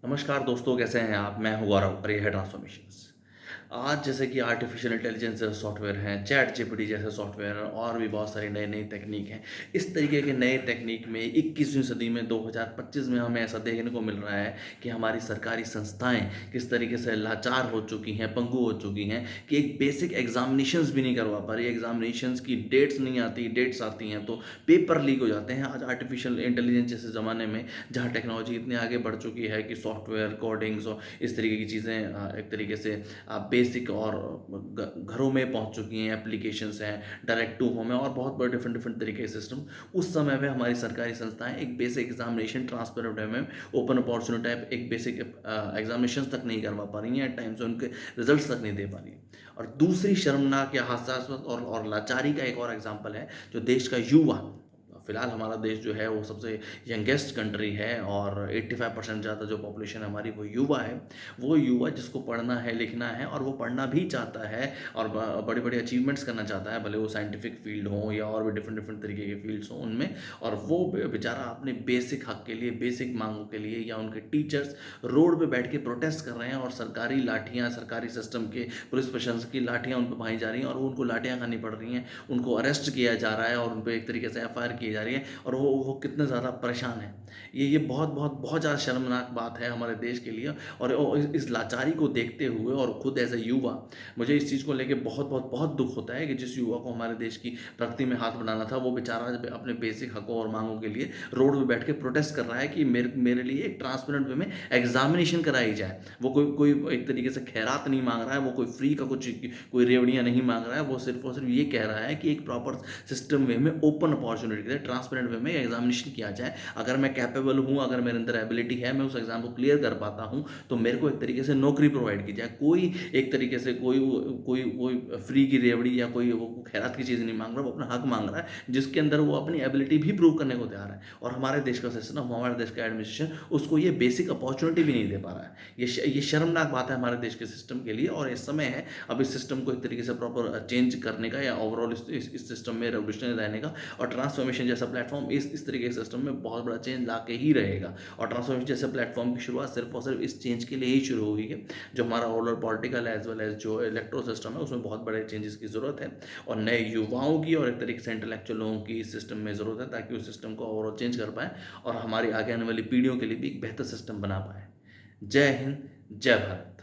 नमस्कार दोस्तों, कैसे हैं आप? मैं हूँ गौरव और ये है ट्रांसफॉर्मेशंस। आज जैसे कि आर्टिफिशियल इंटेलिजेंस जैसे सॉफ्टवेयर हैं, चैट जीपीटी जैसे सॉफ्टवेयर हैं और भी बहुत सारी नई-नई तकनीक हैं। इस तरीके के नए तकनीक में 21वीं सदी में 2025 में हमें ऐसा देखने को मिल रहा है कि हमारी सरकारी संस्थाएँ किस तरीके से लाचार हो चुकी हैं, पंगु हो चुकी हैं कि एक बेसिक एग्ज़ामिनेशंस भी नहीं करवा पा रही है। एग्ज़ामिनेशंस की डेट्स नहीं आती, डेट्स आती हैं तो पेपर लीक हो जाते हैं। आज आर्टिफिशियल इंटेलिजेंस जैसे ज़माने में जहाँ टेक्नोलॉजी इतनी आगे बढ़ चुकी है कि सॉफ्टवेयर, कोडिंग्स और इस तरीके की चीज़ें एक तरीके से बेसिक और घरों में पहुँच चुकी हैं, एप्लीकेशंस हैं, डायरेक्ट टू होम है और बहुत बड़े डिफरेंट डिफरेंट तरीके के सिस्टम। उस समय में हमारी सरकारी संस्थाएँ एक बेसिक एग्जामिनेशन ट्रांसपेरेंट वे में ओपन अपॉर्चुनिटी टाइप एक बेसिक एग्जामिनेशन तक नहीं करवा पा रही हैं, एट टाइम्स उनके रिजल्ट्स तक नहीं दे पा रही हैं। और दूसरी शर्मनाक या हास्यास्पद और लाचारी का एक और एग्जाम्पल है जो देश का युवा, फिलहाल हमारा देश जो है वो सबसे यंगेस्ट कंट्री है और 85% ज़्यादा जो पॉपुलेशन हमारी वो युवा है। वो युवा जिसको पढ़ना है, लिखना है और वो पढ़ना भी चाहता है और बड़े-बड़े अचीवमेंट्स करना चाहता है, भले वो साइंटिफिक फ़ील्ड हो या और भी डिफरेंट डिफरेंट तरीके के फ़ील्ड्स हों उनमें। और वो बेचारा अपने बेसिक हक के लिए, बेसिक माँगों के लिए या उनके टीचर्स रोड पे बैठ के प्रोटेस्ट कर रहे हैं और सरकारी लाठियाँ, सरकारी सिस्टम के पुलिस प्रशासन की लाठियाँ उन पे भाई जा रही हैं और वो उनको लाठियाँ खानी पड़ रही हैं। उनको अरेस्ट किया जा रहा है और उन पे एक तरीके से एफआईआर की जा रही है और वो कितने ज़्यादा परेशान हैं। ये बहुत बहुत बहुत ज़्यादा शर्मनाक बात है हमारे देश के लिए। और इस लाचारी को देखते हुए और खुद एज़ अ युवा मुझे इस चीज़ को लेके बहुत बहुत बहुत दुःख होता है कि जिस युवा को हमारे देश की प्रगति में हाथ बढ़ाना था, वो बेचारा जब अपने बेसिक हकों और माँगों के लिए रोड पे बैठ के प्रोटेस्ट कर रहा है कि मेरे मेरे लिए एक ट्रांसपेरेंट वे में एग्ज़ामिनेशन कराई जाए। वो कोई कोई एक तरीके से खैरात नहीं माँग रहा है, वो कोई फ्री का कुछ कोई रेवड़ियाँ नहीं माँग रहा है, वो सिर्फ़ और सिर्फ़ ये कह रहा है कि एक प्रॉपर सिस्टम वे में ओपन अपॉर्चुनिटी के लिए ट्रांसपेरेंट वे में एग्ज़ामिनेशन किया जाए। अगर मैं कैपेबल हूँ, अगर मेरे अंदर एबिलिटी है, मैं उस एग्ज़ाम को क्लियर कर पाता हूँ, तो मेरे को एक तरीके से नौकरी प्रोवाइड की जाए। कोई एक तरीके से कोई फ्री की रेवड़ी या कोई वो खैरात की चीज़ नहीं माँग रहा, वो अपना हक माँग रहा है, जिसके अंदर वो अपनी एबिलिटी भी प्रूव करने को तैयार है। और हमारे देश का सिस्टम, हमारे देश का एडमिनिस्ट्रेशन उसको ये बेसिक अपॉर्चुनिटी भी नहीं दे पा रहा है। ये शर्मनाक बात है हमारे देश के सिस्टम के लिए और इस समय है अब इस सिस्टम को एक तरीके से प्रॉपर चेंज करने का या ओवरऑल इस सिस्टम में रेवोल्यूशनरी रहने का। और ट्रांसफॉर्मेशन जैसा प्लेटफॉर्म इस तरीके के सिस्टम में बहुत बड़ा चेंज ला के ही रहेगा। और ट्रांसफॉर्मेशन जैसे प्लेटफॉर्म की शुरुआत सिर्फ और सिर्फ इस चेंज के लिए ही शुरू हुई है। जो हमारा overall political as well as जो इलेक्ट्रो सिस्टम है उसमें बहुत बड़े चेंजेस की ज़रूरत है और नए युवाओं की और एक तरीके से इंटेलेक्चुअल लोगों की इस सिस्टम में ज़रूरत है ताकि उस सिस्टम को ओवरऑल चेंज कर पाएँ और हमारी आगे आने वाली पीढ़ियों के लिए भी एक बेहतर सिस्टम बना पाएँ। जय हिंद, जय भारत।